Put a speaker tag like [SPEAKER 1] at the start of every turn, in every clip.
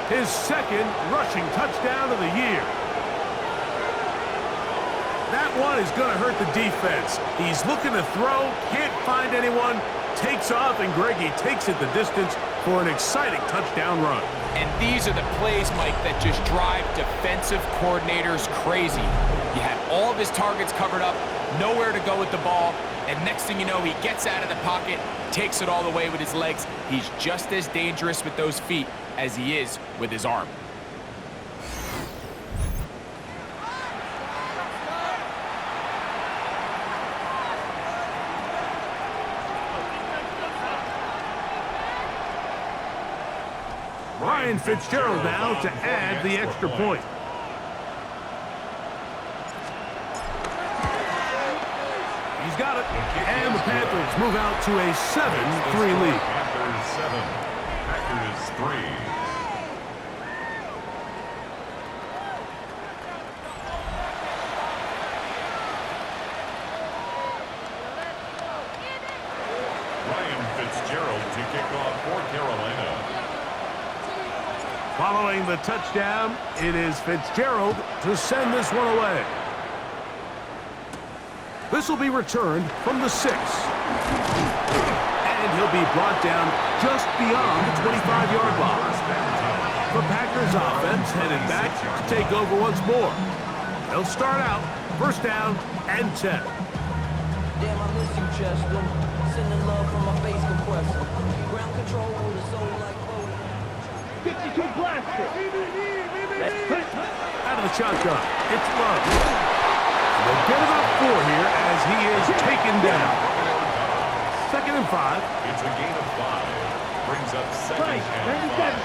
[SPEAKER 1] his second rushing touchdown of the year. That one is going to hurt the defense. He's looking to throw, can't find anyone, takes off, and Greggy takes it the distance for an exciting touchdown run.
[SPEAKER 2] And these are the plays, Mike, that just drive defensive coordinators crazy. You had all of his targets covered up, nowhere to go with the ball, and next thing you know, he gets out of the pocket, takes it all the way with his legs. He's just as dangerous with those feet as he is with his arm.
[SPEAKER 1] Ryan Fitzgerald now to add the extra point. He's got it, and the Panthers move out to a 7-3 lead.
[SPEAKER 3] Panthers 7, Packers 3. Ryan Fitzgerald to kick off for Carolina.
[SPEAKER 1] Following the touchdown, it is Fitzgerald to send this one away. This will be returned from the 6. And he'll be brought down just beyond the 25-yard line. The Packers offense headed back to take over once more. They'll start out first down and 10.
[SPEAKER 4] Damn, I miss you, Chester. Sending love from my face compressor. Ground control with a soul like
[SPEAKER 5] 52 blaster.
[SPEAKER 1] Out of the shotgun, it's Love. They'll get about 4 here as he is taken down. 2nd and 5.
[SPEAKER 3] It's a gain of 5. Brings up 2nd and 5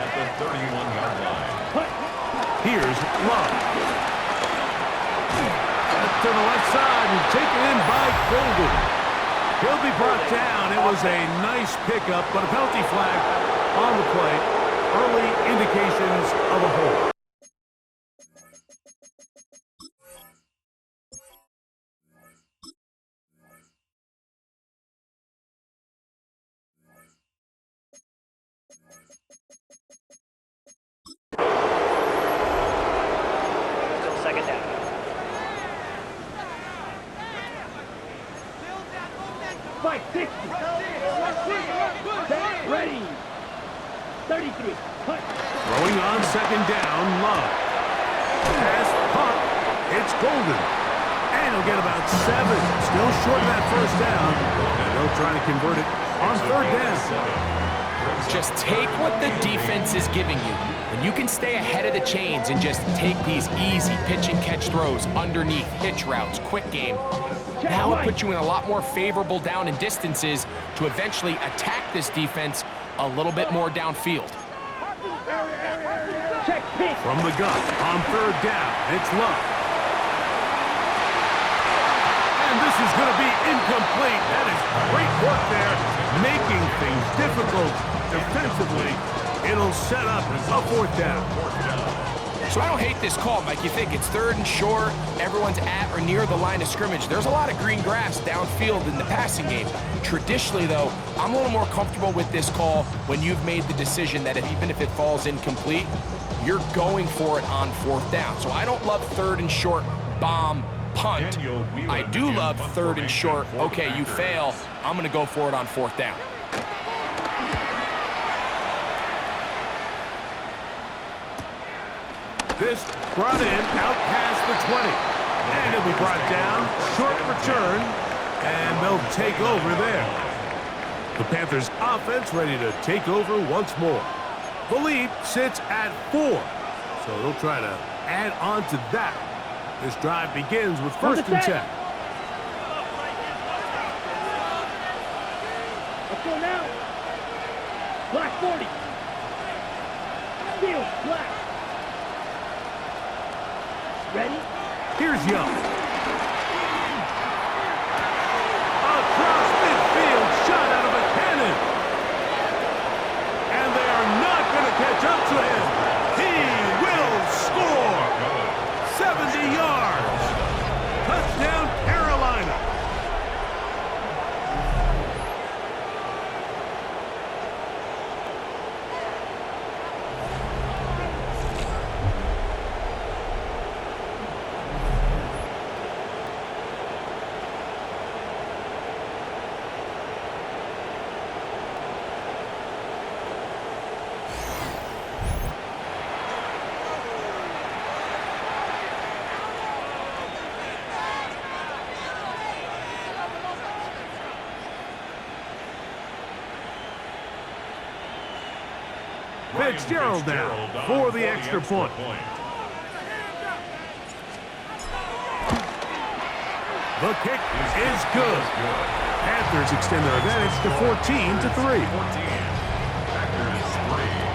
[SPEAKER 3] at the 31-yard line.
[SPEAKER 1] Here's Love. To the left side and taken in by Golden. He'll be brought down. It was a nice pickup, but a penalty flag on the play. Early indications of a hold.
[SPEAKER 5] Still 2nd down. Fight 60. Set, ready. 33. Cut.
[SPEAKER 1] Throwing on 2nd down, Love. Pass, punt. It's Golden. And he'll get about 7. Still short of that first down. And they'll try to convert it on 3rd down.
[SPEAKER 2] Just take what the defense is giving you. When you can stay ahead of the chains and just take these easy pitch and catch throws underneath, hitch routes, quick game, now it puts you in a lot more favorable down and distances to eventually attack this defense a little bit more downfield.
[SPEAKER 1] From the gun on 3rd down, it's Love. And this is going to be incomplete. That is great work there, making things difficult defensively. It'll set up a 4th down.
[SPEAKER 2] So I don't hate this call, Mike. You think it's 3rd and short, everyone's at or near the line of scrimmage. There's a lot of green grass downfield in the passing game. Traditionally, though, I'm a little more comfortable with this call when you've made the decision that even if it falls incomplete, you're going for it on 4th down. So I don't love 3rd and short, bomb, punt. I do love 3rd and short. Okay, you fail. I'm going to go for it on 4th down.
[SPEAKER 1] This brought in out past the 20. And it'll be brought down. Short return. And they'll take over there. The Panthers offense ready to take over once more. The lead sits at 4. So they'll try to add on to that. This drive begins with 1st and 10.
[SPEAKER 5] Let's go now. Black 40. Steel, black. Ready?
[SPEAKER 1] Here's Young. Across midfield, shot out of a cannon. And they are not going to catch up to him. He will score. 70 yards. Touchdown, Carolina. Fitzgerald now for the extra point. The kick is good. Panthers extend their advantage to 14-3.
[SPEAKER 3] Packers 3.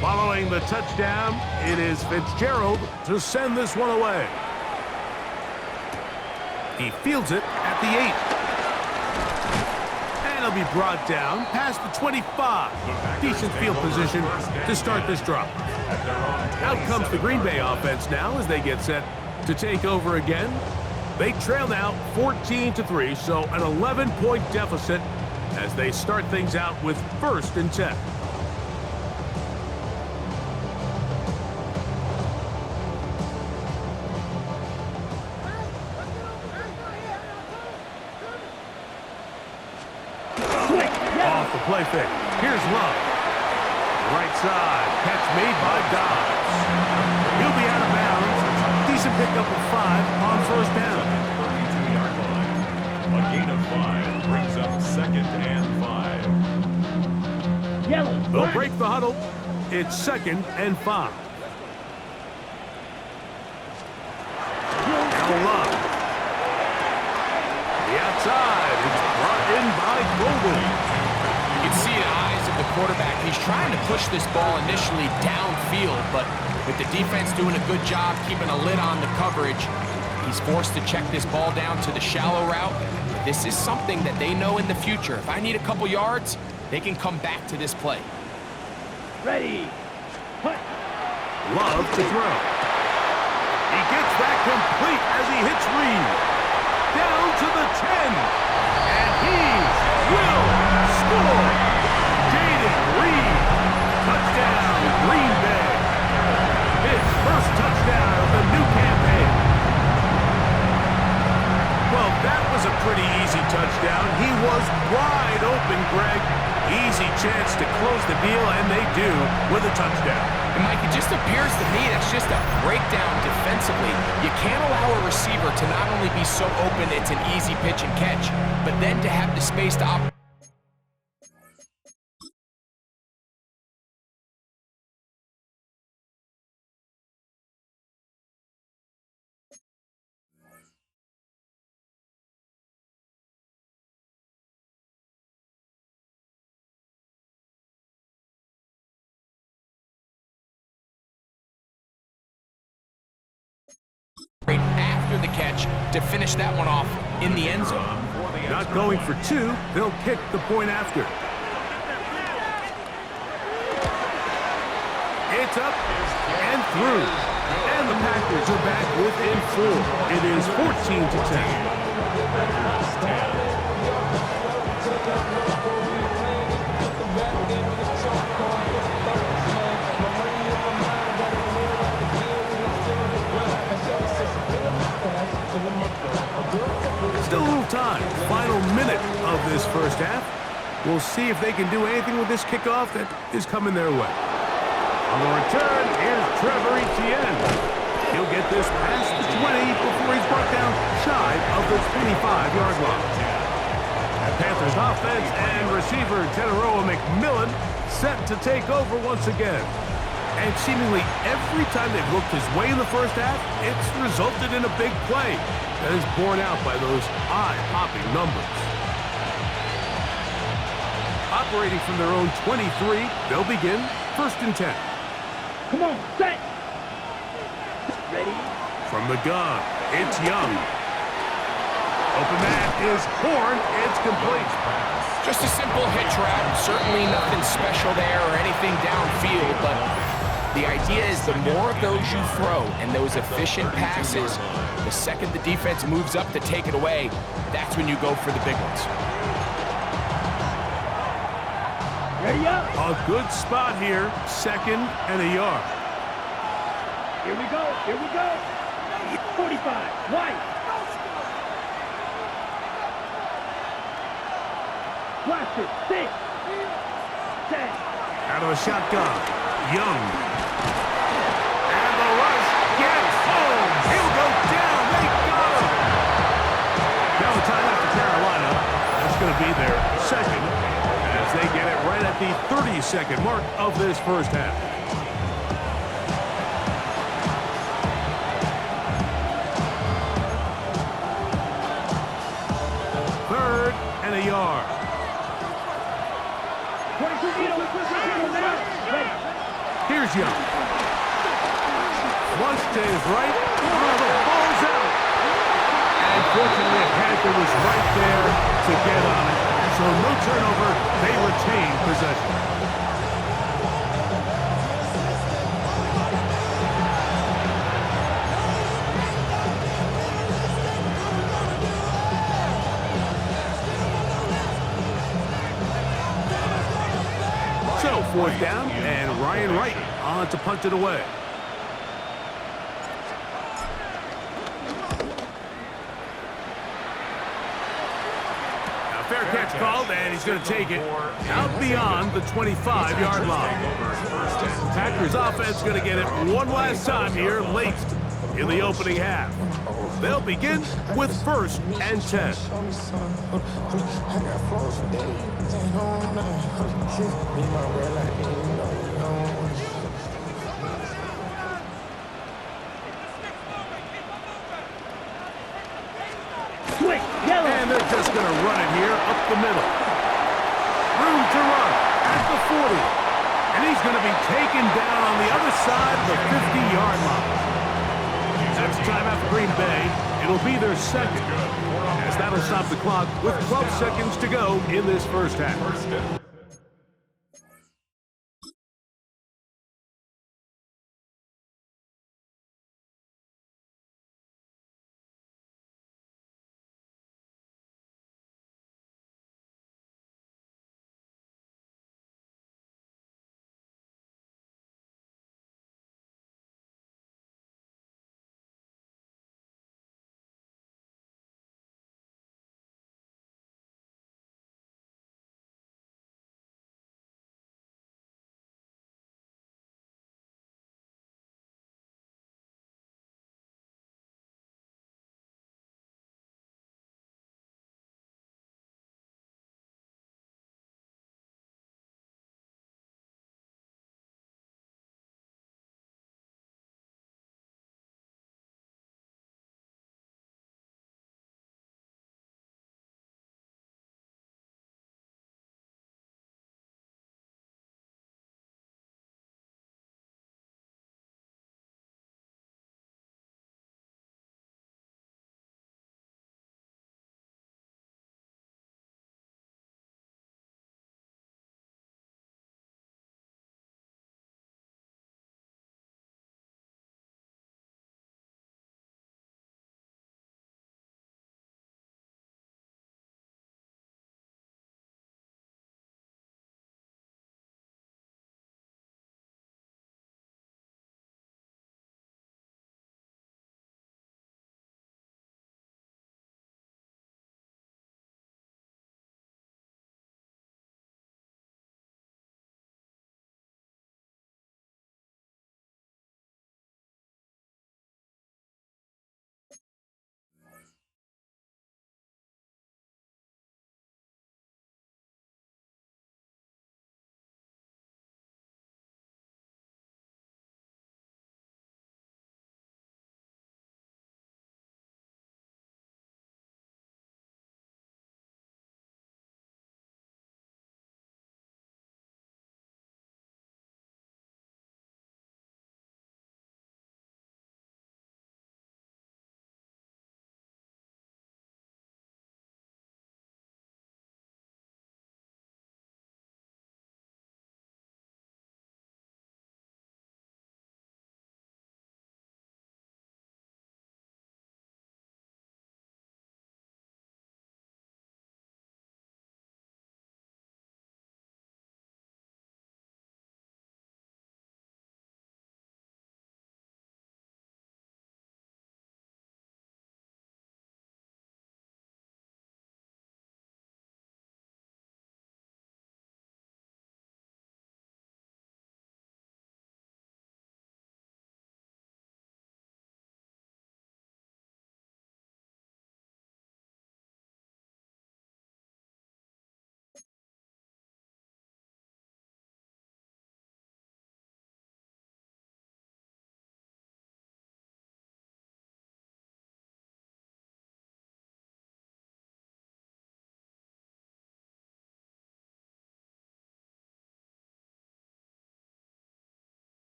[SPEAKER 1] Following the touchdown, it is Fitzgerald to send this one away. He fields it at the 8. And he'll be brought down past the 25. Decent field position to start this drive. Out comes the Green Bay offense now as they get set to take over again. They trail now 14-3, so an 11-point deficit as they start things out with 1st and 10. Off the play fake. Here's Love. Right side. Catch made by Dobbs. He'll be out of bounds. Decent pickup of 5 on 1st down.
[SPEAKER 3] 32-yard line. A gain of 5 brings up 2nd and 5.
[SPEAKER 5] Yellow.
[SPEAKER 1] They'll break the huddle. It's 2nd and 5. Now Love. The outside. It's brought in by Golding.
[SPEAKER 2] You can see the eyes of the quarterback. He's trying to push this ball initially downfield, but with the defense doing a good job keeping a lid on the coverage, he's forced to check this ball down to the shallow route. This is something that they know in the future. If I need a couple yards, they can come back to this play.
[SPEAKER 5] Ready. Punt.
[SPEAKER 1] Love to throw. He gets that complete as he hits Reed. Down to the 10. And he will score. Jaden Reed. Touchdown, Green Bay. His first touchdown of the new campaign. Well, that was a pretty easy touchdown. He was wide open, Greg. Easy chance to close the deal, and they do with a touchdown.
[SPEAKER 2] And Mike, it just appears to me that's just a breakdown defensively. You can't allow a receiver to not only be so open it's an easy pitch and catch, but then to have the space to operate. After the catch to finish that one off in the end zone.
[SPEAKER 1] Not going for 2, they'll kick the point after. It's up and through. And the Packers are back within 4. It is 14-10. Still a little time. Final minute of this first half. We'll see if they can do anything with this kickoff that is coming their way. On the return, here's Trevor Etienne. He'll get this past the 20 before he's brought down shy of the 25-yard line. And Panthers offense and receiver Tenaroa McMillan set to take over once again. And seemingly every time they've looked his way in the first half, it's resulted in a big play that is borne out by those eye-popping numbers. Operating from their own 23, they'll begin 1st and 10.
[SPEAKER 5] Come on, set. Ready.
[SPEAKER 1] From the gun, it's Young. Open man is Horn. It's complete.
[SPEAKER 2] Just a simple hitch route. Certainly nothing special there or anything downfield, but the idea is the more of those you throw and those efficient passes, the second the defense moves up to take it away, that's when you go for the big ones.
[SPEAKER 5] Ready up.
[SPEAKER 1] A good spot here, 2nd and a yard.
[SPEAKER 5] Here we go. Here we go. 45. White. Blast it. 6. 10.
[SPEAKER 1] Out of the shotgun, Young. And the rush gets home. He'll go down. They got him. Now the timeout for Carolina. That's going to be their 2nd as they get it right at the 30-second mark of this first half. 3rd and a yard. Here's Young. Flush to his right. Oh, the ball's out. And fortunately, a Panther was right there to get on it. So no turnover. They retain possession. 4th down, and Ryan Wright on to punt it away. Fair catch called, and he's going to take it out beyond the 25-yard line. Packers offense going to get it one last time here late in the opening half. They'll begin with 1st and 10. And they're just going to run it here up the middle. Room to run at the 40. And he's going to be taken down on the other side of the 50-yard line. That's timeout for Green Bay. It'll be their second, as that'll stop the clock with 12 seconds to go in this first half.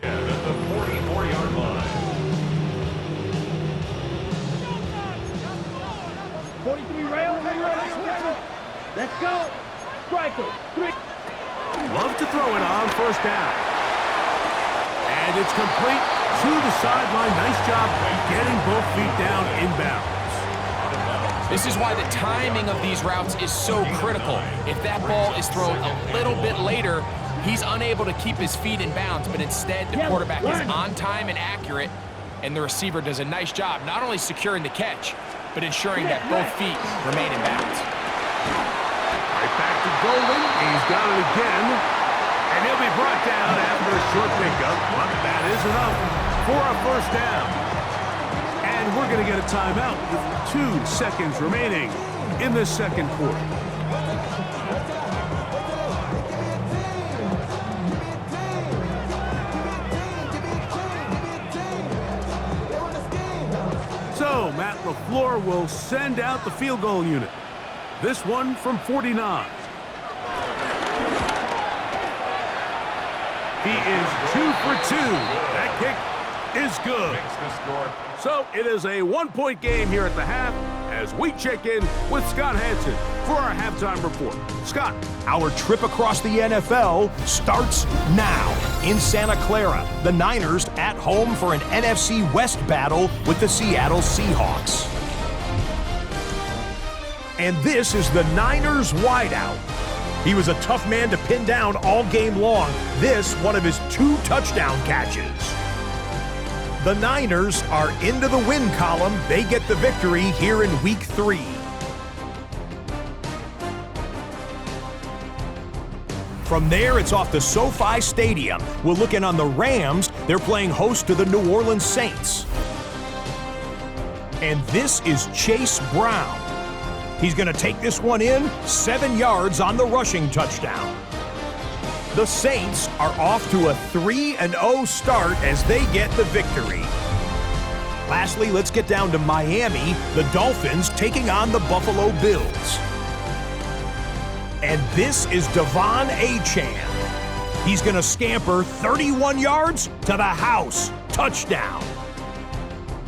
[SPEAKER 3] And at the 44-yard line.
[SPEAKER 5] 43 rail. Let's go. Striker, 3.
[SPEAKER 1] Love to throw it on first down. And it's complete to the sideline. Nice job getting both feet down inbounds.
[SPEAKER 2] This is why the timing of these routes is so critical. If that ball is thrown a little bit later, he's unable to keep his feet in bounds, but instead the quarterback is on time and accurate, and the receiver does a nice job not only securing the catch, but ensuring that both feet remain in bounds.
[SPEAKER 1] Right back to Golden. He's got it again. And he'll be brought down after a short pickup, but that is enough for a first down. And we're going to get a timeout with 2 seconds remaining in the second quarter. So, Matt LaFleur will send out the field goal unit. This one from 49. He is 2 for 2. That kick is good. So it is a 1-point game here at the half as we check in with Scott Hansen for our halftime report. Scott.
[SPEAKER 6] Our trip across the NFL starts now. In Santa Clara, the Niners at home for an NFC West battle with the Seattle Seahawks. And this is the Niners wideout. He was a tough man to pin down all game long. This, one of his 2 touchdown catches. The Niners are into the win column. They get the victory here in Week 3. From there, it's off to SoFi Stadium. We'll look in on the Rams. They're playing host to the New Orleans Saints. And this is Chase Brown. He's going to take this one in, 7 yards on the rushing touchdown. The Saints are off to a 3-0 start as they get the victory. Lastly, let's get down to Miami, the Dolphins taking on the Buffalo Bills. And this is Devon Achane. He's going to scamper 31 yards to the house. Touchdown.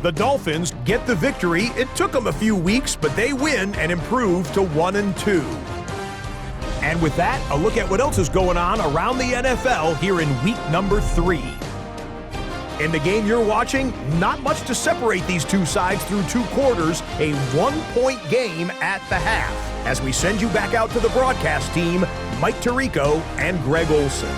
[SPEAKER 6] The Dolphins get the victory. It took them a few weeks, but they win and improve to 1-2. And with that, a look at what else is going on around the NFL here in week number 3. In the game you're watching, not much to separate these two sides through 2 quarters, a 1-point game at the half. As we send you back out to the broadcast team, Mike Tirico and Greg Olson.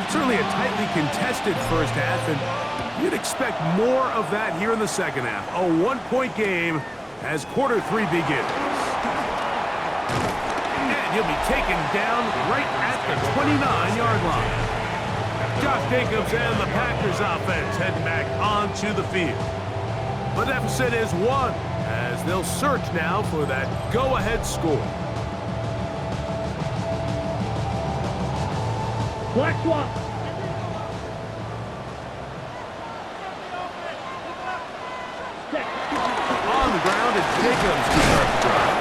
[SPEAKER 1] Certainly a tightly contested first half, and you'd expect more of that here in the second half. A 1-point game as quarter 3 begins. And he'll be taken down right at the 29-yard line. Josh Jacobs and the Packers offense heading back onto the field. The deficit is 1 as they'll search now for that go-ahead score.
[SPEAKER 5] Black swap.
[SPEAKER 1] On the ground, it's Jacobs to start the drive.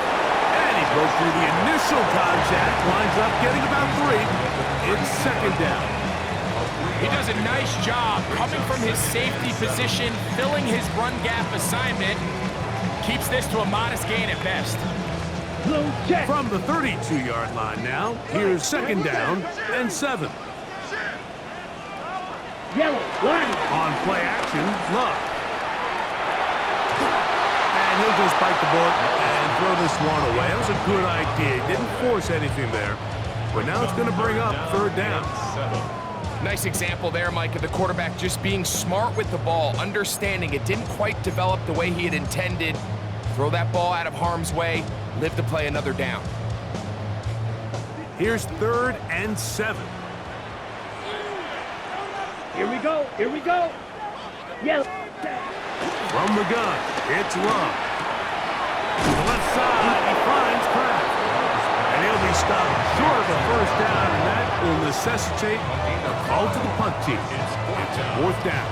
[SPEAKER 1] And he broke After the initial contact, winds up getting about 3. It's second down.
[SPEAKER 2] He does a nice job coming from his safety position, filling his run gap assignment. Keeps this to a modest gain at best.
[SPEAKER 1] From the 32-yard line now, here's second down and 7.
[SPEAKER 5] Yellow, line.
[SPEAKER 1] On play action, Love. And he'll just bite the bullet and throw this one away. That was a good idea. He didn't force anything there. But now it's going to bring up third down.
[SPEAKER 2] Nice example there, Mike, of the quarterback just being smart with the ball, understanding it didn't quite develop the way he had intended. Throw that ball out of harm's way, live to play another down.
[SPEAKER 1] Here's third and 7.
[SPEAKER 5] Here we go, here we go. Yellow.
[SPEAKER 1] From the gun, it's Love. To the left side, he finds Kraft. And he'll be stopped short of the first down, and that will necessitate a call to the punt team. It's fourth down.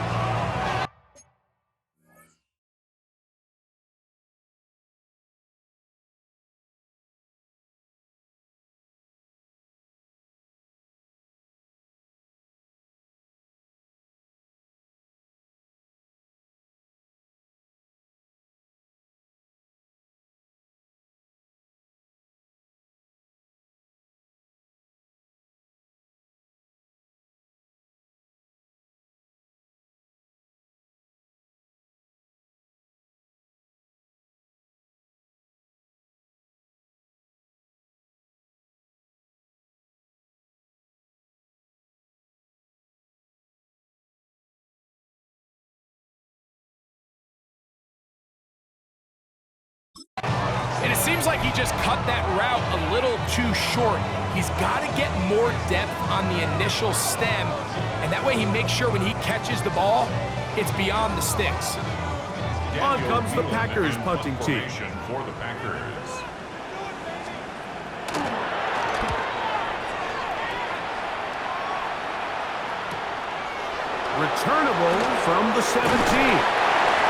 [SPEAKER 2] And it seems like he just cut that route a little too short. He's got to get more depth on the initial stem, and that way he makes sure when he catches the ball, it's beyond the sticks.
[SPEAKER 1] On comes the Packers punting team.
[SPEAKER 3] For the Packers.
[SPEAKER 1] Returnable from the 17.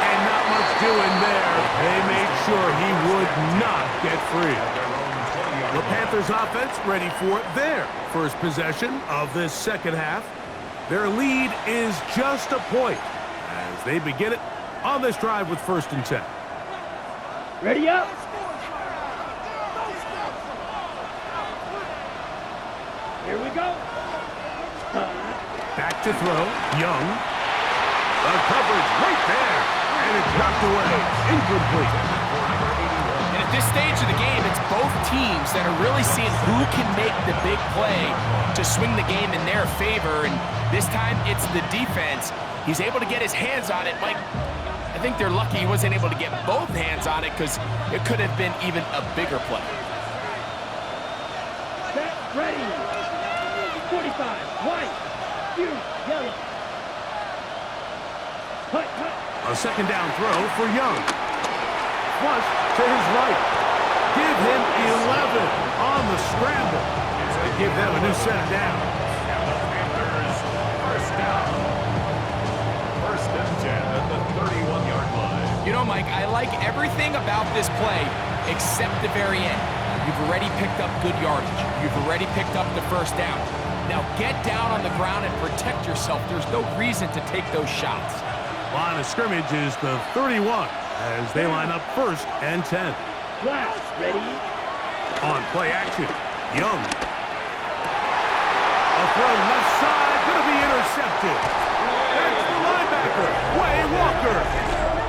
[SPEAKER 1] And not much doing there. They made sure he would not get free. The Panthers offense ready for their first possession of this second half. Their lead is just a point as they begin it on this drive with first and 10.
[SPEAKER 5] Ready up. Here we go.
[SPEAKER 1] Back to throw, Young. The coverage right there, and it's knocked away, incomplete.
[SPEAKER 2] And at this stage of the game, it's both teams that are really seeing who can make the big play to swing the game in their favor, and this time it's the defense. He's able to get his hands on it. Mike, I think they're lucky he wasn't able to get both hands on it because it could have been even a bigger play.
[SPEAKER 5] Set, ready. 45, white, blue, yellow. Hut, hut.
[SPEAKER 1] A second down throw for Young. Flush to his right. Give him 11 on the scramble. They give them a new set of downs.
[SPEAKER 3] And the Panthers, first down. First and 10 at the 31-yard line.
[SPEAKER 2] You know, Mike, I like everything about this play except the very end. You've already picked up good yardage. You've already picked up the first down. Now get down on the ground and protect yourself. There's no reason to take those shots.
[SPEAKER 1] Line of scrimmage is the 31 as they line up first and 10.
[SPEAKER 5] Flash, ready.
[SPEAKER 1] On play action, Young. A throw left side, going to be intercepted. That's the linebacker, Wayne Walker.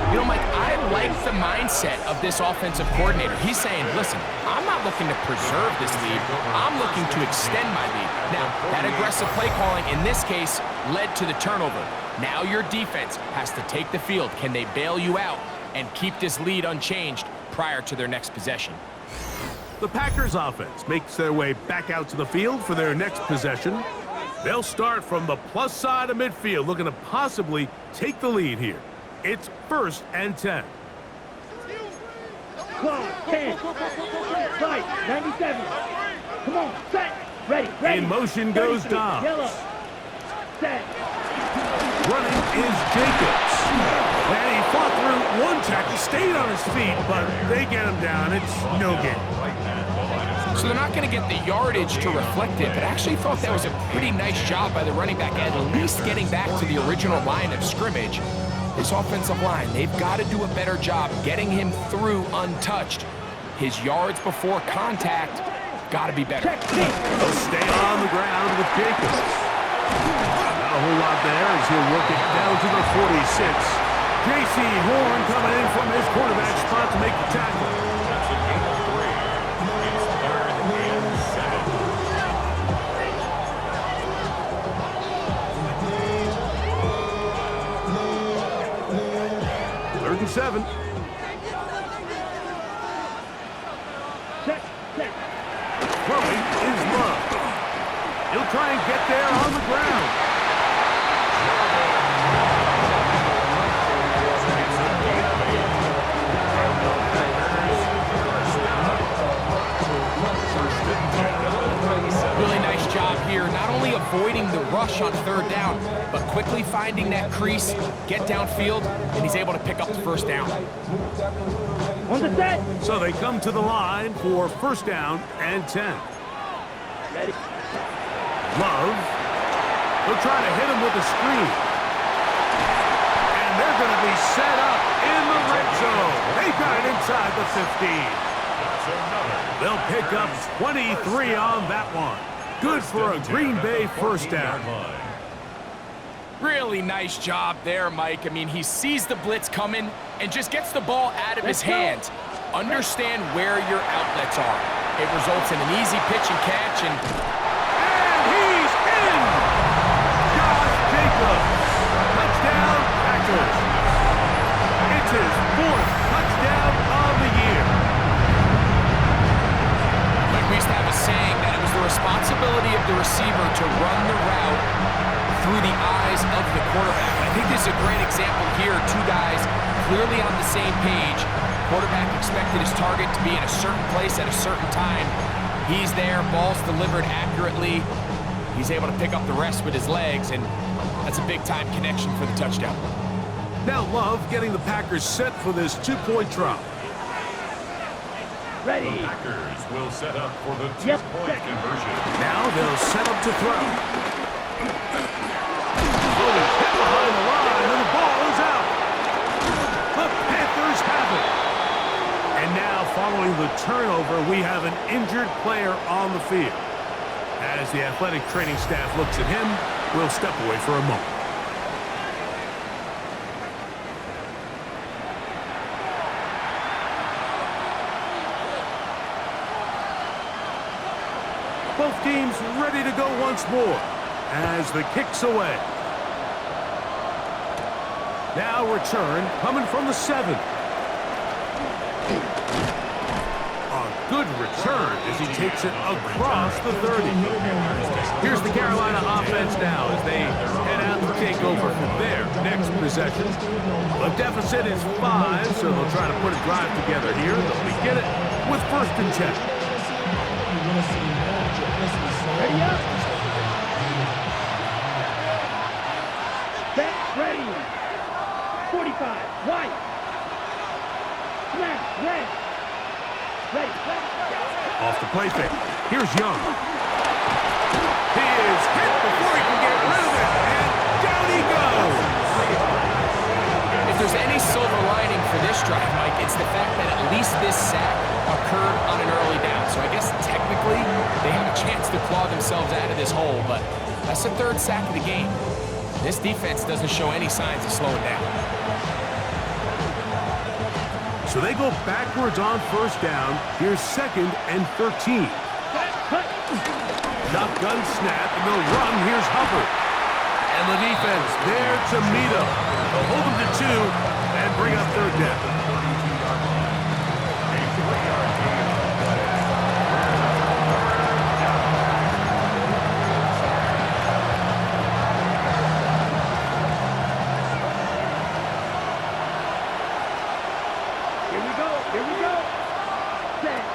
[SPEAKER 2] You know, Mike, I like the mindset of this offensive coordinator. He's saying, listen, I'm not looking to preserve this lead. I'm looking to extend my lead. Now, that aggressive play calling in this case led to the turnover. Now your defense has to take the field. Can they bail you out and keep this lead unchanged prior to their next possession?
[SPEAKER 1] The Packers offense makes their way back out to the field for their next possession. They'll start from the plus side of midfield, looking to possibly take the lead here. It's first and 10.
[SPEAKER 5] Clock, 10. Right, 97. Come on, set. Ready, ready.
[SPEAKER 1] In motion goes
[SPEAKER 5] 32,
[SPEAKER 1] Dobbs.
[SPEAKER 5] Yellow. Set.
[SPEAKER 1] Running is Jacobs. And he fought through one tackle, stayed on his feet, but they get him down. It's no gain.
[SPEAKER 3] Right at the line
[SPEAKER 2] So they're not going to get the yardage to reflect it, but I actually thought that was a pretty nice job by the running back, at least getting back to the original line of scrimmage. This offensive line, they've got to do a better job getting him through untouched. His yards before contact got to be better.
[SPEAKER 1] They'll stay on the ground with Jacobs. Not a whole lot there as he'll work it down to the 46. J.C. Horn coming in from his quarterback spot to make the tackle.
[SPEAKER 3] That's a gain of 3. It's 3rd and 7.
[SPEAKER 1] 3rd and 7. Throwing is Love. He'll try and get there on the ground.
[SPEAKER 2] Really nice job here, not only avoiding the rush on 3rd down, but quickly finding that crease, get downfield, and he's able to pick up the 1st down.
[SPEAKER 5] On the set.
[SPEAKER 1] So they come to the line for 1st down and 10.
[SPEAKER 5] Ready.
[SPEAKER 1] Love. They'll try to hit him with a screen. And they're going to be set up in the red zone. They got it inside the 15. They'll pick up 23 on that one. Good for a Green Bay 1st down.
[SPEAKER 2] Really nice job there, Mike. I mean, he sees the blitz coming and just gets the ball out of his hands. Understand where your outlets are. It results in an easy pitch and catch, and
[SPEAKER 1] he's in! Josh Jacobs. Touchdown, Packers. It's his 4th touchdown of the year.
[SPEAKER 2] Like we used to have a saying that it was the responsibility of the receiver to run the route through the eyes of the quarterback. I think this is a great example here. 2 guys clearly on the same page. Quarterback expected his target to be in a certain place at a certain time. He's there, ball's delivered accurately. He's able to pick up the rest with his legs, and that's a big-time connection for the touchdown.
[SPEAKER 1] Now Love getting the Packers set for this 2-point drop.
[SPEAKER 5] Ready.
[SPEAKER 3] The Packers will set up for the 2-point conversion.
[SPEAKER 1] Now they'll set up to throw. Oh, he's hit behind the line, and the ball is out. The Panthers have it. And now, following the turnover, we have an injured player on the field. As the athletic training staff looks at him, we'll step away for a moment. Both teams ready to go once more as the kick's away. Now return coming from the 7. A good return as he takes it across the 30. Here's the Carolina offense now as they head out to take over for their next possession. The deficit is 5, so they'll try to put a drive together here. They'll begin it with 1st and 10.
[SPEAKER 5] Ready up. Set. Ready. 45. White. Snap. Red. Ready.
[SPEAKER 1] Off the play fake. Here's Young. He is hit before he can get rid of it, and down he goes.
[SPEAKER 2] If there's any silver lining for this drive, Mike, it's the fact that at least this sack occurred on an early down. So I guess technically they have a chance to claw themselves out of this hole, but that's the 3rd sack of the game. This defense doesn't show any signs of slowing down.
[SPEAKER 1] So they go backwards on 1st down. Here's 2nd and 13. Shotgun snap, and they'll run. Here's Hubbard. And the defense there to meet him. They'll hold him to 2 and bring up 3rd down.
[SPEAKER 5] Here we go. Set.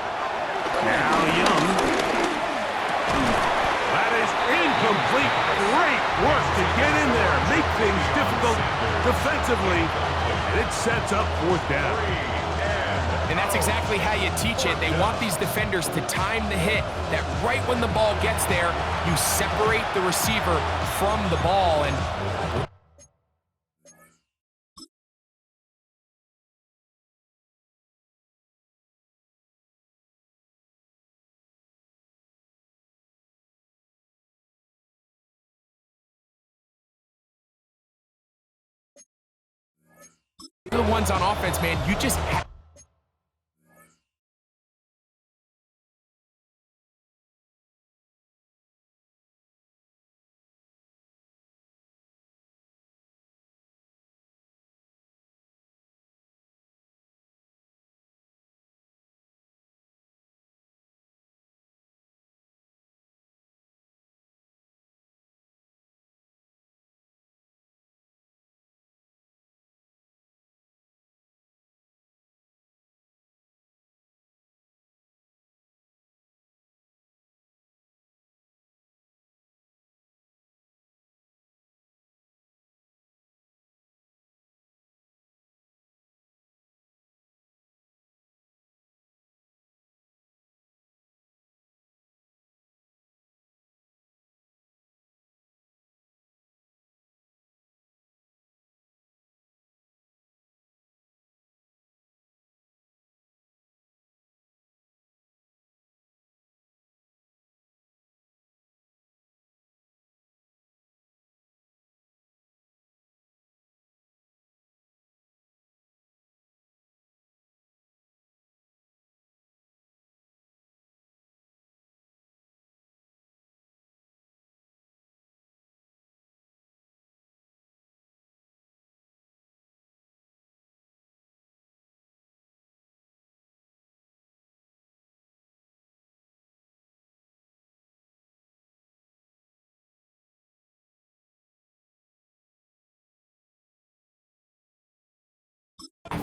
[SPEAKER 1] Now Young. That is incomplete. Great work to get in there, make things difficult defensively, and it sets up 4th down.
[SPEAKER 3] 3 and
[SPEAKER 2] And that's exactly how you teach it. They want these defenders to time the hit, that right when the ball gets there, you separate the receiver from the ball. And the ones on offense, man, you just have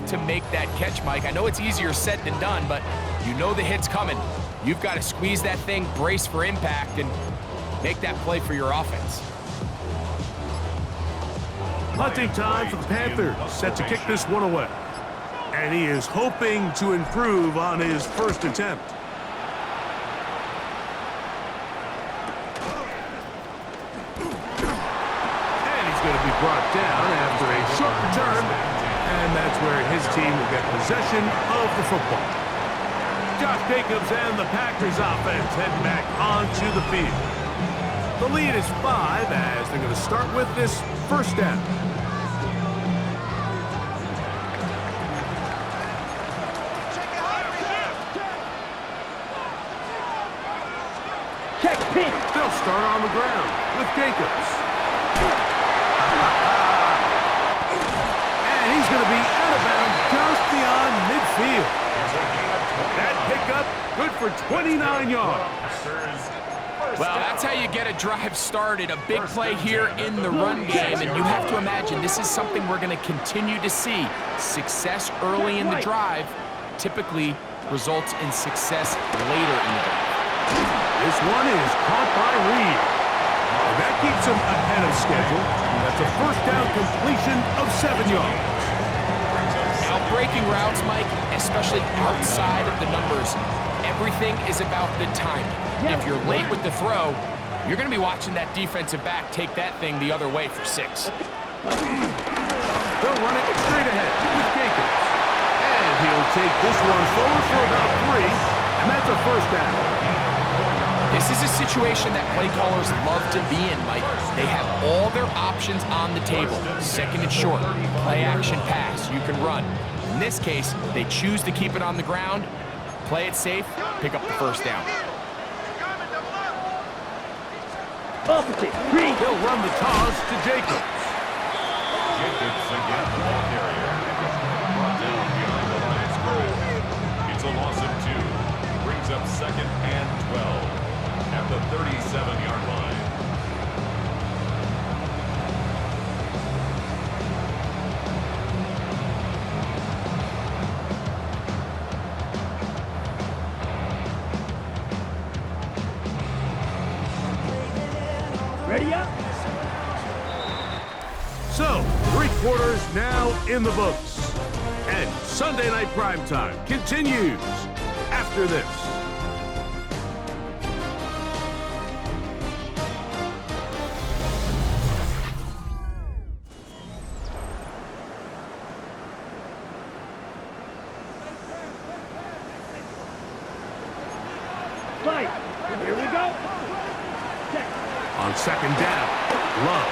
[SPEAKER 2] to make that catch, Mike. I know it's easier said than done, but you know the hit's coming. You've got to squeeze that thing, brace for impact, and make that play for your offense.
[SPEAKER 1] Punting time for the Panthers, set to kick this one away. And he is hoping to improve on his first attempt. And he's going to be brought down after a short return. And that's where his team will get possession of the football. Josh Jacobs and the Packers offense head back onto the field. The lead is 5 as they're going to start with this first down.
[SPEAKER 5] Check pin.
[SPEAKER 1] They'll start on the ground with Jacobs. And he's going to be out of bounds just beyond midfield. That pickup good for 29 yards.
[SPEAKER 2] Well, that's how you get a drive started. A big play here in the run game, and you have to imagine this is something we're going to continue to see. Success early in the drive typically results in success later in the drive.
[SPEAKER 1] This one is caught by Reed. And that keeps him ahead of schedule. That's a first down completion of 7 yards.
[SPEAKER 2] Now, breaking routes, Mike, especially outside of the numbers, everything is about the timing. If you're late with the throw, you're going to be watching that defensive back take that thing the other way for 6.
[SPEAKER 1] They'll run it straight ahead with Jacobs. And he'll take this one forward for about 3, and that's a first down.
[SPEAKER 2] This is a situation that play callers love to be in, Mike. They have all their options on the table. Second and short, play action pass, you can run. In this case, they choose to keep it on the ground, play it safe, pick up the first down.
[SPEAKER 5] Opposite. Reed.
[SPEAKER 1] He'll run the toss to Jacobs.
[SPEAKER 3] Jacobs again, the ball carrier. Brought down behind the line of scrimmage. It's a loss of 2. Brings up second and 12 at the 37-yard line.
[SPEAKER 5] Ready up.
[SPEAKER 1] So, 3 quarters now in the books. And Sunday Night Primetime continues after this.
[SPEAKER 5] Right. Here we go. Check.
[SPEAKER 1] On second down, Love.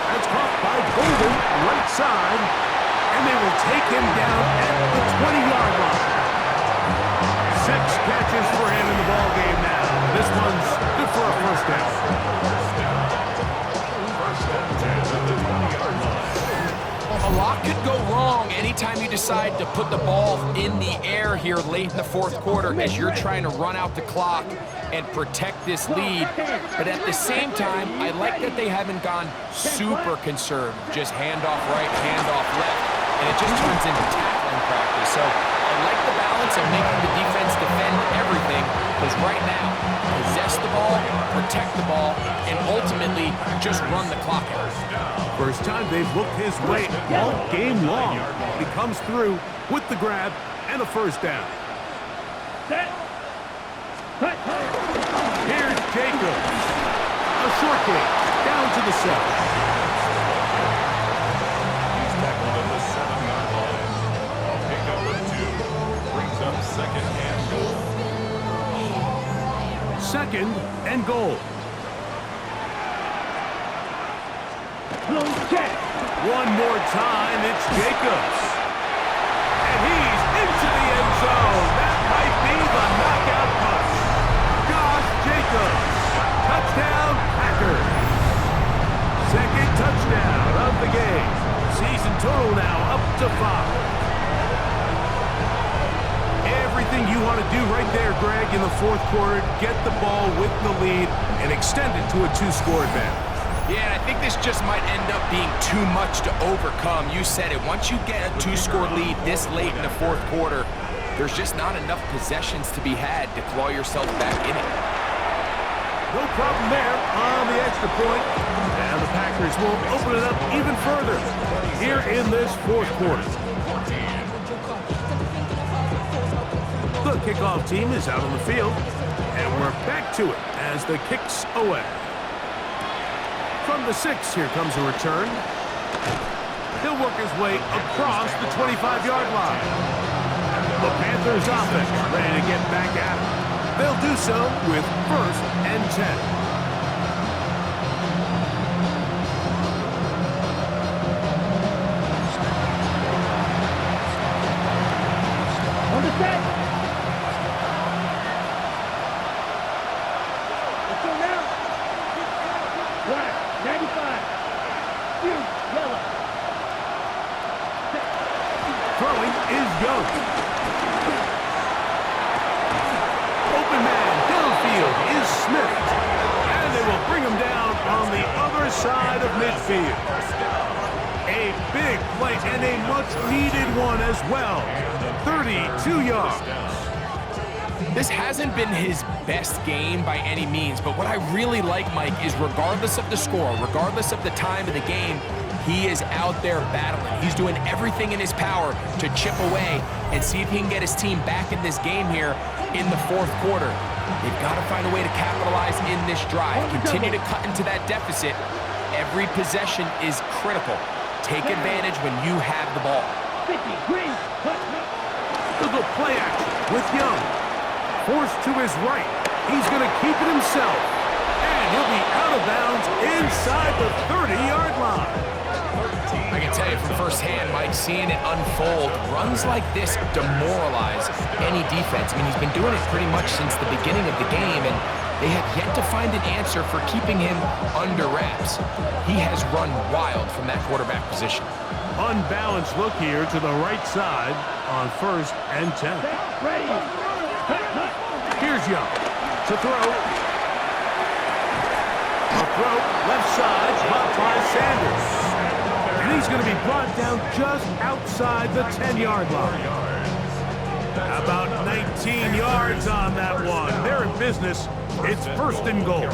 [SPEAKER 1] That's caught by Golden, right side, and they will take him down at the 20-yard line. 6 catches for him in the ball game now. This one's good for a first down.
[SPEAKER 3] First and 10 at the 20-yard line.
[SPEAKER 2] A lot could go wrong anytime you decide to put the ball in the air here late in the fourth quarter as you're trying to run out the clock and protect this lead. But at the same time, I like that they haven't gone super conservative. Just handoff right, handoff left, and it just turns into tackling practice. So I like the balance of making the defense defend everything, because right now, possess the ball, protect the ball, and ultimately just run the clock out.
[SPEAKER 1] First time they've looked his way all game long. He comes through with the grab and a first down.
[SPEAKER 5] Set. Cut.
[SPEAKER 1] Here's Jacobs. A short game down to the 7.
[SPEAKER 3] He's tackled at the 7-yard line. A pickup of 2. Brings up second and goal.
[SPEAKER 1] Second and goal.
[SPEAKER 5] Blow check.
[SPEAKER 1] One more time, it's Jacobs. And he's into the end zone. That might be the knockout punch. Josh Jacobs. Touchdown, Packers. Second touchdown of the game. Season total now up to 5. Everything you want to do right there, Greg, in the fourth quarter, get the ball with the lead and extend it to a 2-score advantage.
[SPEAKER 2] Yeah, and I think this just might end up being too much to overcome. You said it. Once you get a 2-score lead this late in the fourth quarter, there's just not enough possessions to be had to claw yourself back in it.
[SPEAKER 1] No problem there on the extra point. And the Packers will open it up even further here in this fourth quarter. The kickoff team is out on the field, and we're back to it as the kick's away. From the 6, here comes a return. He'll work his way across the 25-yard line. The Panthers offense ready to get back at it. They'll do so with first and 10.
[SPEAKER 5] On the set. Let's go now. Black. 95. Blue. Yellow.
[SPEAKER 1] Throwing is Young. Open man downfield is Smith. And they will bring him down on the other side of midfield. A big play and a much-needed one as well. 32 yards.
[SPEAKER 2] This hasn't been his best game by any means, but what I really like, Mike, is regardless of the score, regardless of the time of the game, he is out there battling. He's doing everything in his power to chip away and see if he can get his team back in this game here in the fourth quarter. They've got to find a way to capitalize in this drive. Continue to cut into that deficit. Every possession is critical. Take advantage when you have the ball.
[SPEAKER 5] 50. Green. Cut.
[SPEAKER 1] Look at play action with Young. Forced to his right. He's going to keep it himself. And he'll be out of bounds inside the 30-yard line.
[SPEAKER 2] I can tell you from firsthand, Mike, seeing it unfold, runs like this demoralize any defense. I mean, he's been doing it pretty much since the beginning of the game, and they have yet to find an answer for keeping him under wraps. He has run wild from that quarterback position.
[SPEAKER 1] Unbalanced look here to the right side on first and 10.
[SPEAKER 5] Ready.
[SPEAKER 1] Here's Young to throw. A throw left side, caught by Sanders. And he's going to be brought down just outside the 10-yard line. About 19 yards on that one. They're in business. It's first and goal.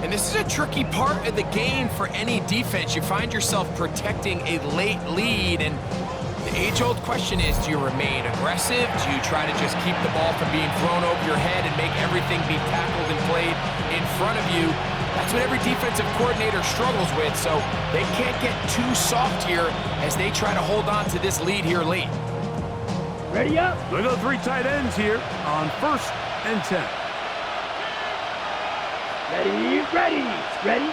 [SPEAKER 2] And this is a tricky part of the game for any defense. You find yourself protecting a late lead, and The age-old question is, do you remain aggressive? Do you try to just keep the ball from being thrown over your head and make everything be tackled and played in front of you? That's what every defensive coordinator struggles with, so they can't get too soft here as they try to hold on to this lead here late.
[SPEAKER 5] Ready up.
[SPEAKER 1] They go 3 tight ends here on 1st and 10.
[SPEAKER 5] Ready, ready, ready.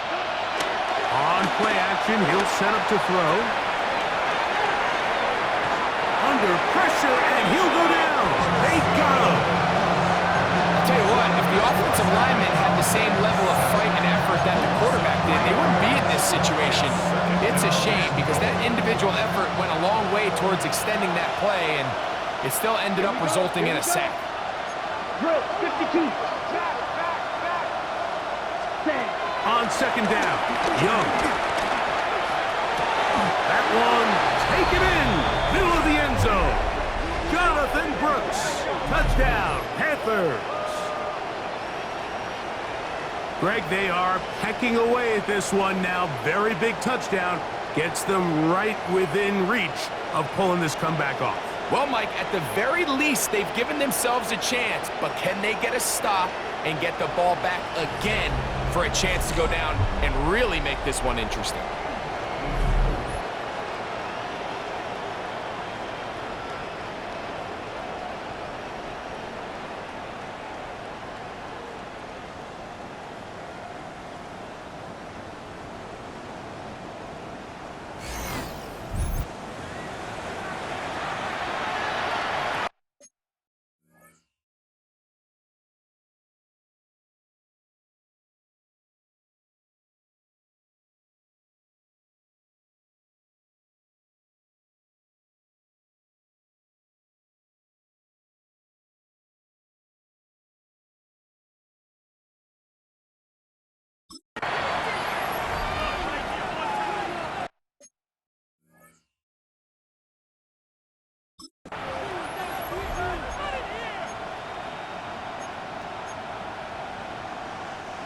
[SPEAKER 1] On play action, he'll set up to throw. Under pressure, and he'll go down. They got him.
[SPEAKER 2] I'll tell you what, if the offensive lineman had the same level of fight and effort that the quarterback did, they wouldn't be in this situation. It's a shame because that individual effort went a long way towards extending that play, and it still ended up resulting in a sack.
[SPEAKER 5] Drill, 52. Set.
[SPEAKER 1] On 2nd down, Young. That one, taken in, middle of the end zone. Jonathan Brooks, touchdown, Panthers. Greg, they are pecking away at this one now. Very big touchdown. Gets them right within reach of pulling this comeback off.
[SPEAKER 2] Well, Mike, at the very least, they've given themselves a chance, but can they get a stop and get the ball back again for a chance to go down and really make this one interesting?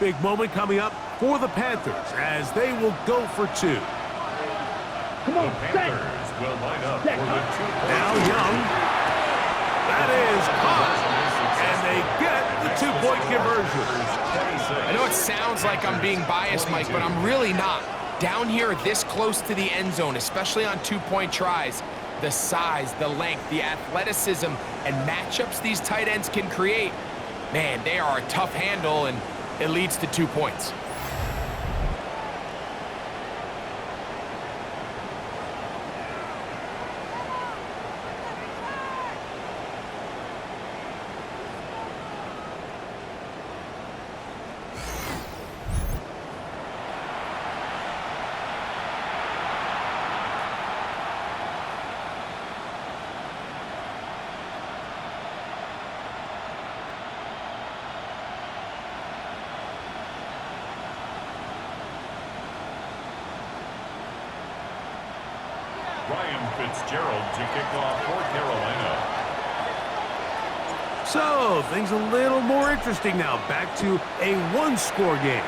[SPEAKER 1] Big moment coming up for the Panthers as they will go for 2.
[SPEAKER 5] Come on,
[SPEAKER 3] The
[SPEAKER 5] set.
[SPEAKER 3] Panthers will line up
[SPEAKER 5] Set.
[SPEAKER 3] for the 2-point.
[SPEAKER 1] Now Young. That is caught. And they get the 2-point conversion.
[SPEAKER 2] I know it sounds like I'm being biased, Mike, but I'm really not. Down here this close to the end zone, especially on 2-point tries, the size, the length, the athleticism, and matchups these tight ends can create, man, they are a tough handle, and it leads to 2 points.
[SPEAKER 3] Ryan Fitzgerald to kick off for Carolina.
[SPEAKER 1] So, things a little more interesting now. Back to a 1-score game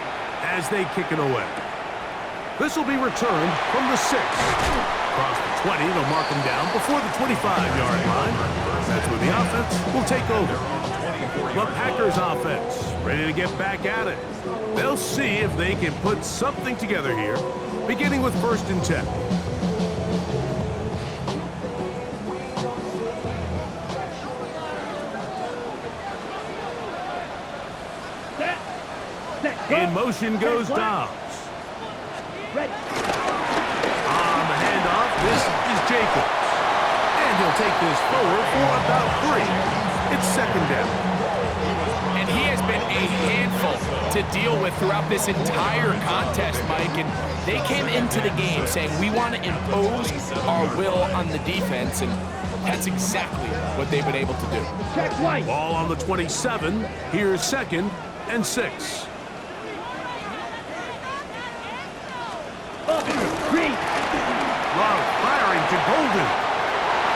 [SPEAKER 1] as they kick it away. This will be returned from the 6. Across the 20, they'll mark them down before the 25-yard line. That's where the offense will take over. The Packers offense ready to get back at it. They'll see if they can put something together here, beginning with 1st and 10. In motion goes Dobbs.
[SPEAKER 5] Ready.
[SPEAKER 1] On the handoff, this is Jacobs. And he'll take this forward for about 3. It's 2nd down.
[SPEAKER 2] And he has been a handful to deal with throughout this entire contest, Mike. And they came into the game saying, we want to impose our will on the defense. And that's exactly what they've been able to do.
[SPEAKER 5] Check right.
[SPEAKER 1] Ball on the 27. Here's 2nd and 6.
[SPEAKER 5] Green.
[SPEAKER 1] Love firing to Golden.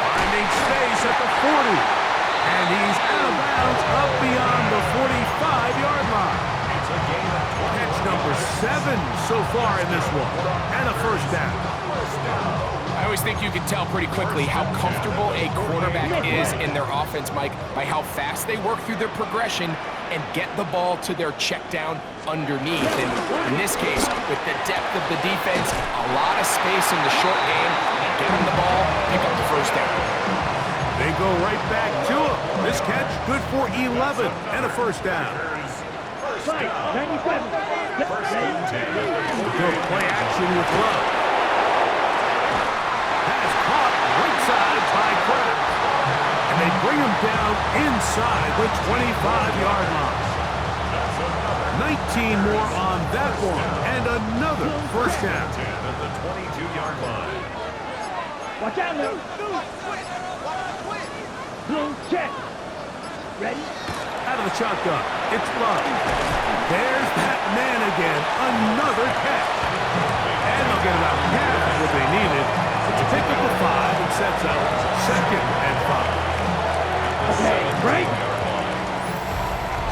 [SPEAKER 1] Finding space at the 40. And he's out of bounds up beyond the 45-yard line.
[SPEAKER 3] It's a gain of 20.
[SPEAKER 1] Catch number 7 so far in this one. And a 1st down.
[SPEAKER 2] I always think you can tell pretty quickly how comfortable a quarterback is in their offense, Mike, by how fast they work through their progression and get the ball to their check down underneath. And in this case, with the depth of the defense, a lot of space in the short game, get them the ball, pick up the first down.
[SPEAKER 1] They go right back to him. This catch good for 11 and a first down.
[SPEAKER 5] Right, 97.
[SPEAKER 1] Go play action with Love. Has caught right side by Kraft. And they bring him down inside the 25-yard line. 19 more on that one, and another first down.
[SPEAKER 3] At the 22-yard line.
[SPEAKER 5] Watch out now. Blue check. Ready?
[SPEAKER 1] Out of the shotgun, it's Love. There's that man again, another catch. And they'll get about half of what they needed to pick up the 5 and sets up 2nd and 5.
[SPEAKER 5] Okay, break.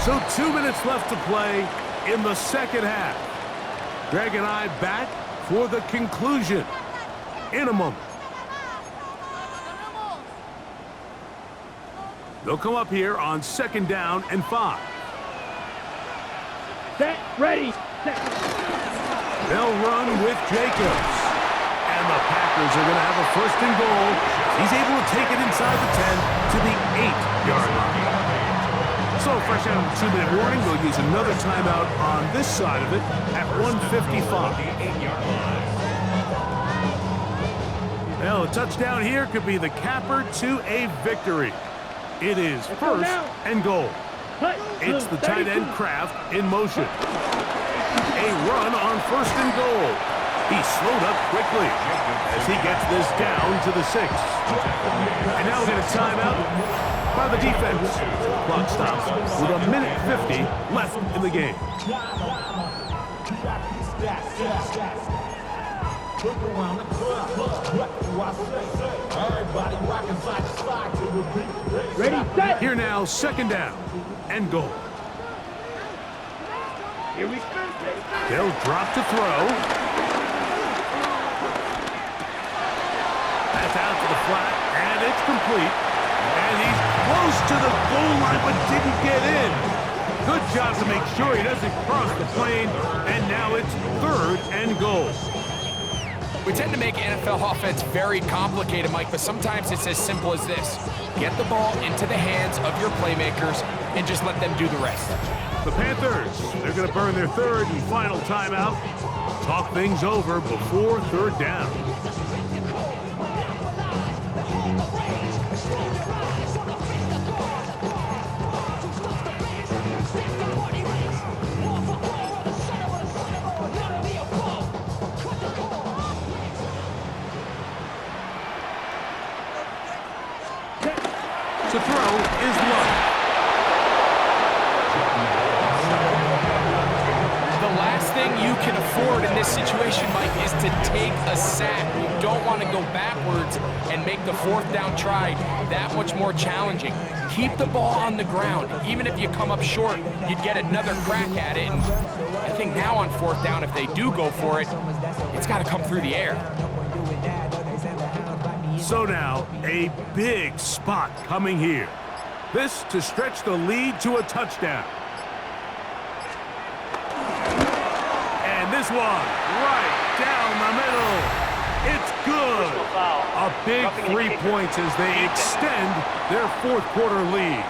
[SPEAKER 1] So 2 minutes left to play in the second half. Greg and I back for the conclusion in a moment. They'll come up here on 2nd down and 5.
[SPEAKER 5] Set, ready. Set.
[SPEAKER 1] They'll run with Jacobs. And the Packers are going to have a 1st and goal. He's able to take it inside the 10 to the 8-yard line. So fresh out of the 2-minute warning, they'll use another timeout on this side of it at 1:55. Well, a touchdown here could be the capper to a victory. It is 1st and goal. It's the tight end Kraft in motion. A run on 1st and goal. He slowed up quickly as he gets this down to the 6. And now we'll get a timeout by the defense. Clock stops with 1:50 left in the game.
[SPEAKER 5] Ready, set.
[SPEAKER 1] Here now, 2nd down and goal.
[SPEAKER 5] Here we go.
[SPEAKER 1] They'll drop to throw. That's out to the flat, and it's complete. And he's close to the goal line, but didn't get in. Good job to make sure he doesn't cross the plane, and now it's 3rd and goal.
[SPEAKER 2] We tend to make NFL offense very complicated, Mike, but sometimes it's as simple as this. Get the ball into the hands of your playmakers and just let them do the rest.
[SPEAKER 1] The Panthers, they're going to burn their 3rd and final timeout. Talk things over before 3rd down. To throw is Love.
[SPEAKER 2] The last thing you can afford in this situation, Mike, is to take a sack. You don't want to go backwards and make the 4th down try that much more challenging. Keep the ball on the ground. Even if you come up short, you'd get another crack at it. And I think now on 4th down, if they do go for it, it's got to come through the air.
[SPEAKER 1] So now, a big spot coming here. This to stretch the lead to a touchdown. And this one, right down the middle. It's good. A big 3 points as they extend their 4th quarter lead.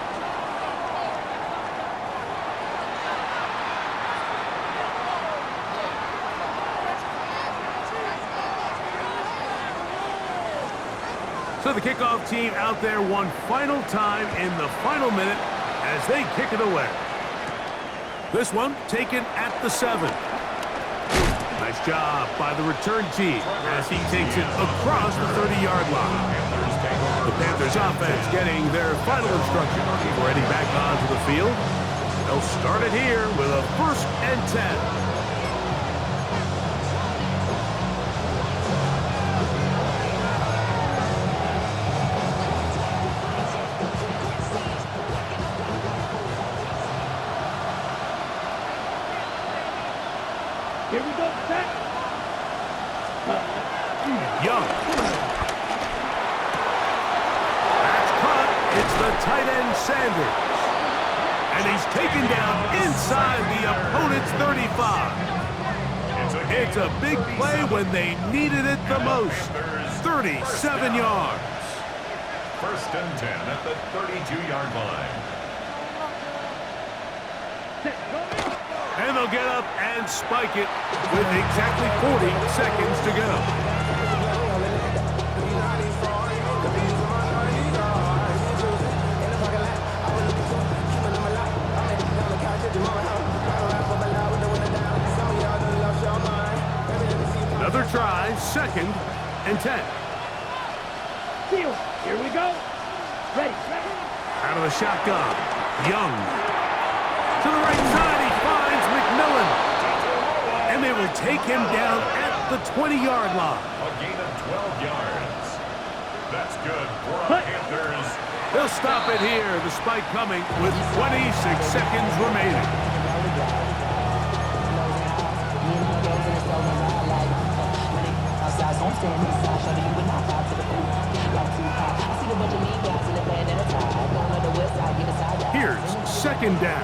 [SPEAKER 1] So the kickoff team out there one final time in the final minute as they kick it away. This one taken at the 7. Nice job by the return team as he takes it across the 30-yard line. The Panthers offense getting their final instruction before heading back onto the field. They'll start it here with a 1st and 10.
[SPEAKER 5] Here we go, set.
[SPEAKER 1] Young the tight end Sanders. And he's taken down inside the opponent's 35. It's a big play when they needed it the most. 37 yards.
[SPEAKER 3] First and 10 at the 32-yard line.
[SPEAKER 1] And they'll get up and spike it with exactly 40 seconds to go. Another try, 2nd and 10.
[SPEAKER 5] Seal. Here we go. Ready.
[SPEAKER 1] Out of the shotgun, Young. To the right side, he finds McMillan. And they will take him down at the 20-yard line.
[SPEAKER 3] A gain of 12 yards. That's good for our Panthers.
[SPEAKER 1] They'll stop it here, the spike coming with 26 seconds remaining. Here's 2nd down.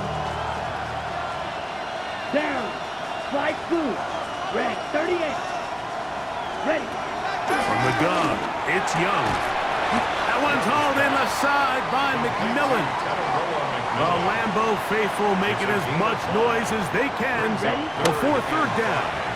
[SPEAKER 5] Down. Slide through. Red 38. Ready.
[SPEAKER 1] From the gun, it's Young. That one's hauled in the side by McMillan. The Lambeau faithful making as much noise as they can before 3rd down.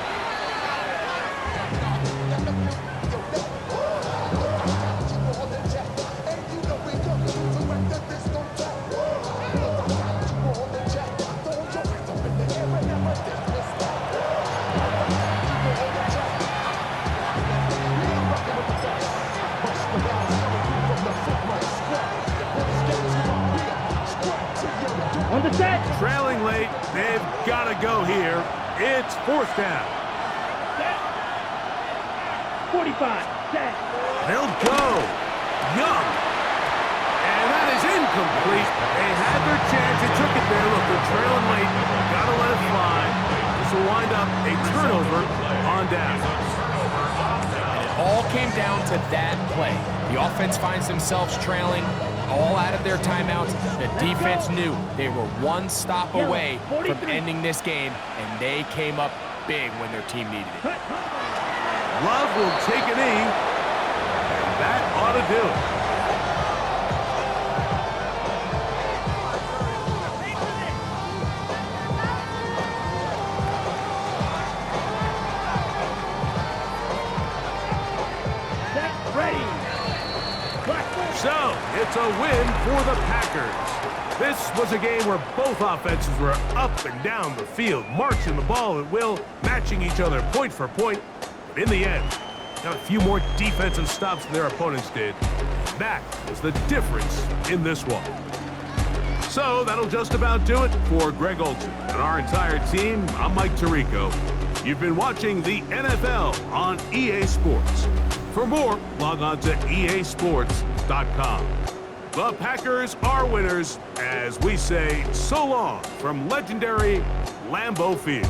[SPEAKER 5] On the set.
[SPEAKER 1] Trailing late, they've got to go here. It's 4th down.
[SPEAKER 5] Set. 45. Set.
[SPEAKER 1] They'll go. Young. And that is incomplete. They had their chance. They took it there. Look, they're trailing late. Got to let it fly. This will wind up a turnover on down.
[SPEAKER 2] And it all came down to that play. The offense finds themselves trailing, all out of their timeouts. The defense knew they were one stop away from ending this game, and they came up big when their team needed it.
[SPEAKER 1] Love will take a knee, and that ought to do it. So, it's a win for the Packers. This was a game where both offenses were up and down the field, marching the ball at will, matching each other point for point. But in the end, got a few more defensive stops than their opponents did. That was the difference in this one. So, that'll just about do it for Greg Olsen and our entire team. I'm Mike Tirico. You've been watching the NFL on EA Sports. For more, log on to easports.com. The Packers are winners as we say so long from legendary Lambeau Field.